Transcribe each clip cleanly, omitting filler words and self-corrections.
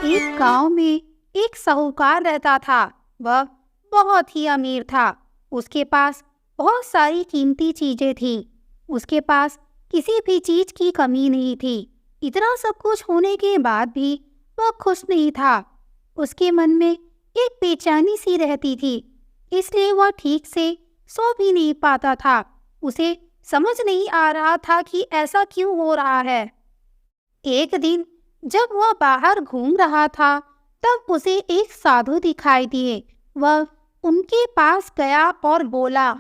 एक गांव में एक साहूकार रहता था। वह बहुत ही अमीर था। उसके पास बहुत सारी कीमती चीजें थीं। उसके पास किसी भी चीज की कमी नहीं थी। इतना सब कुछ होने के बाद भी वह खुश नहीं था। उसके मन में एक बेचैनी सी रहती थी, इसलिए वह ठीक से सो भी नहीं पाता था। उसे समझ नहीं आ रहा था कि ऐसा क्यों हो रहा है। एक दिन जब वह बाहर घूम रहा था, तब उसे एक साधु दिखाई दिए। वह उनके पास गया और बोला,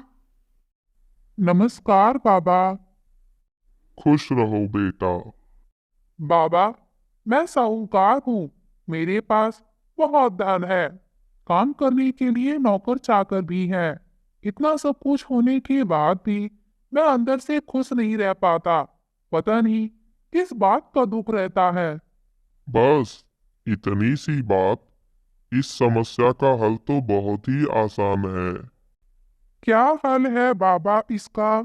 नमस्कार बाबा। खुश रहो बेटा। बाबा, मैं साहूकार हूँ। मेरे पास बहुत धन है। काम करने के लिए नौकर चाकर भी हैं। इतना सब कुछ होने के बाद भी मैं अंदर से खुश नहीं रह पाता। पता नहीं किस बात का दुख रहता है। बस इतनी सी बात। इस समस्या का हल तो बहुत ही आसान है। क्या हल है बाबा इसका?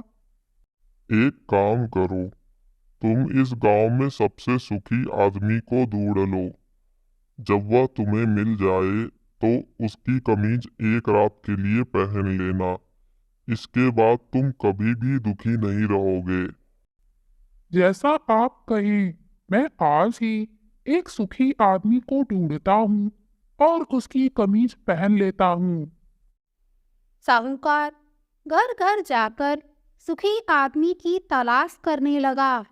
एक काम करो, तुम इस गांव में सबसे सुखी आदमी को ढूंढ लो। जब वह तुम्हें मिल जाए तो उसकी कमीज एक रात के लिए पहन लेना। इसके बाद तुम कभी भी दुखी नहीं रहोगे। जैसा आप कहें, मैं आज ही एक सुखी आदमी को ढूंढता हूँ और उसकी कमीज पहन लेता हूँ। साहूकार घर घर जाकर सुखी आदमी की तलाश करने लगा।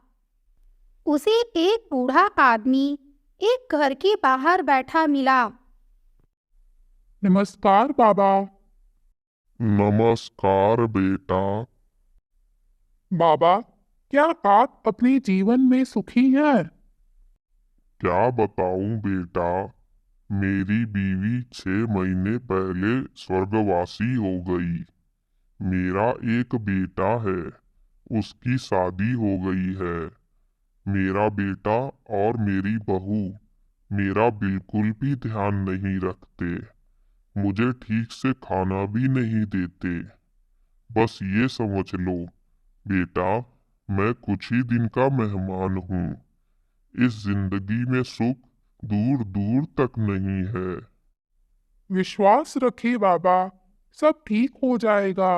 उसे एक बूढ़ा आदमी एक घर के बाहर बैठा मिला। नमस्कार बाबा। नमस्कार बेटा। बाबा, क्या आप अपने जीवन में सुखी हैं? क्या बताऊं बेटा, मेरी बीवी 6 महीने पहले स्वर्गवासी हो गई। मेरा एक बेटा है, उसकी शादी हो गई है। मेरा बेटा और मेरी बहू मेरा बिल्कुल भी ध्यान नहीं रखते। मुझे ठीक से खाना भी नहीं देते। बस ये समझ लो बेटा, मैं कुछ ही दिन का मेहमान हूँ। इस जिंदगी में सुख दूर दूर तक नहीं है। विश्वास रखिए बाबा, सब ठीक हो जाएगा।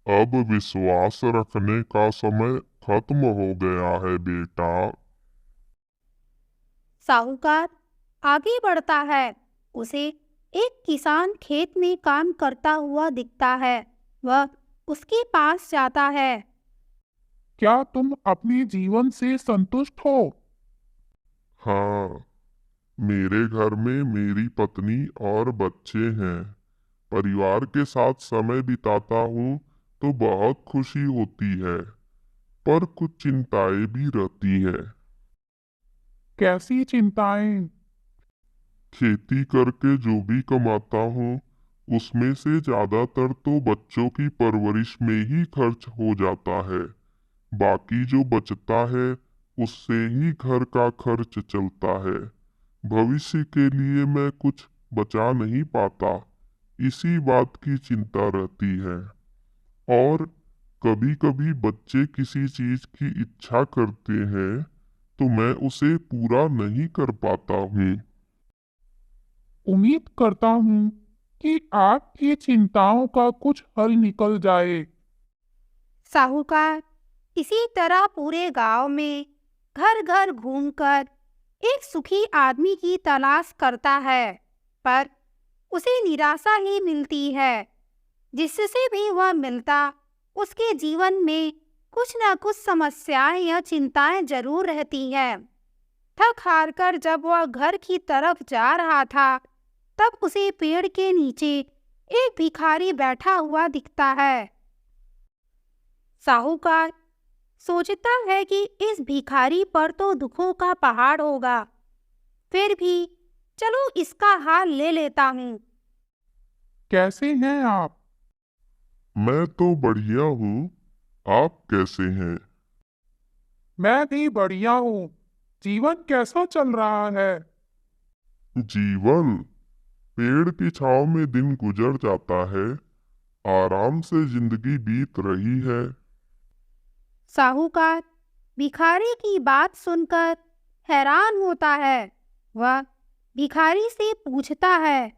अब विश्वास रखने का समय खत्म हो गया है बेटा। साहूकार आगे बढ़ता है। उसे एक किसान खेत में काम करता हुआ दिखता है। वह उसके पास जाता है। क्या तुम अपने जीवन से संतुष्ट हो? हाँ, मेरे घर में मेरी पत्नी और बच्चे हैं। परिवार के साथ समय बिताता हूँ तो बहुत खुशी होती है, पर कुछ चिंताएं भी रहती है। कैसी चिंताएं? खेती करके जो भी कमाता हूँ उसमें से ज्यादातर तो बच्चों की परवरिश में ही खर्च हो जाता है। बाकी जो बचता है उससे ही घर का खर्च चलता है। भविष्य के लिए मैं कुछ बचा नहीं पाता। इसी बात की चिंता रहती है। और कभी कभी बच्चे किसी चीज की इच्छा करते हैं तो मैं उसे पूरा नहीं कर पाता हूँ। उम्मीद करता हूँ कि आपकी चिंताओं का कुछ हल निकल जाए। साहूकार इसी तरह पूरे गांव में घर घर घूमकर एक सुखी आदमी की तलाश करता है, पर उसे निराशा ही मिलती है। जिससे भी वह मिलता, उसके जीवन में कुछ न कुछ समस्याएं या चिंताएं जरूर रहती हैं। थक हार कर जब वह घर की तरफ जा रहा था, तब उसे पेड़ के नीचे एक भिखारी बैठा हुआ दिखता है। साहूकार सोचता है कि इस भिखारी पर तो दुखों का पहाड़ होगा, फिर भी चलो इसका हाल ले लेता हूँ। कैसे हैं आप? मैं तो बढ़िया हूँ। आप कैसे हैं? मैं भी बढ़िया हूँ। जीवन कैसा चल रहा है? जीवन पेड़ की छांव में दिन गुजर जाता है। आराम से जिंदगी बीत रही है। साहूकार भिखारी की बात सुनकर हैरान होता है। वह भिखारी से पूछता है,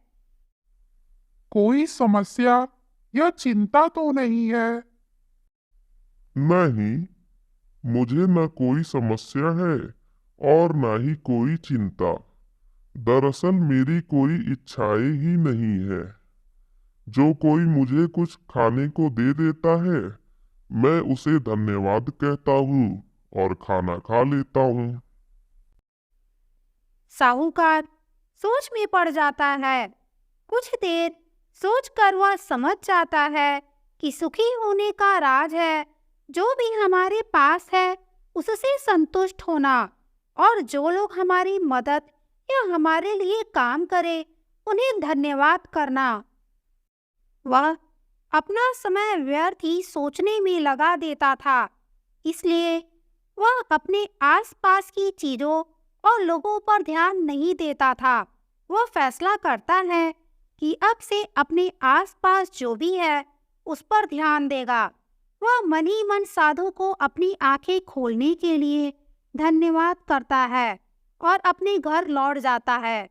कोई समस्या या चिंता तो नहीं है? नहीं, मुझे न कोई समस्या है और न ही कोई चिंता। दरअसल मेरी कोई इच्छाएं ही नहीं है। जो कोई मुझे कुछ खाने को दे देता है, मैं उसे धन्यवाद कहता हूँ और खाना खा लेता हूँ। साहूकार सोच में पड़ जाता है। कुछ देर सोचकर वह समझ जाता है कि सुखी होने का राज है जो भी हमारे पास है उससे संतुष्ट होना, और जो लोग हमारी मदद या हमारे लिए काम करे उन्हें धन्यवाद करना। वह अपना समय व्यर्थ ही सोचने में लगा देता था, इसलिए वह अपने आसपास की चीजों और लोगों पर ध्यान नहीं देता था। वह फैसला करता है कि अब से अपने आसपास जो भी है उस पर ध्यान देगा। वह मन ही मन साधु को अपनी आंखें खोलने के लिए धन्यवाद करता है और अपने घर लौट जाता है।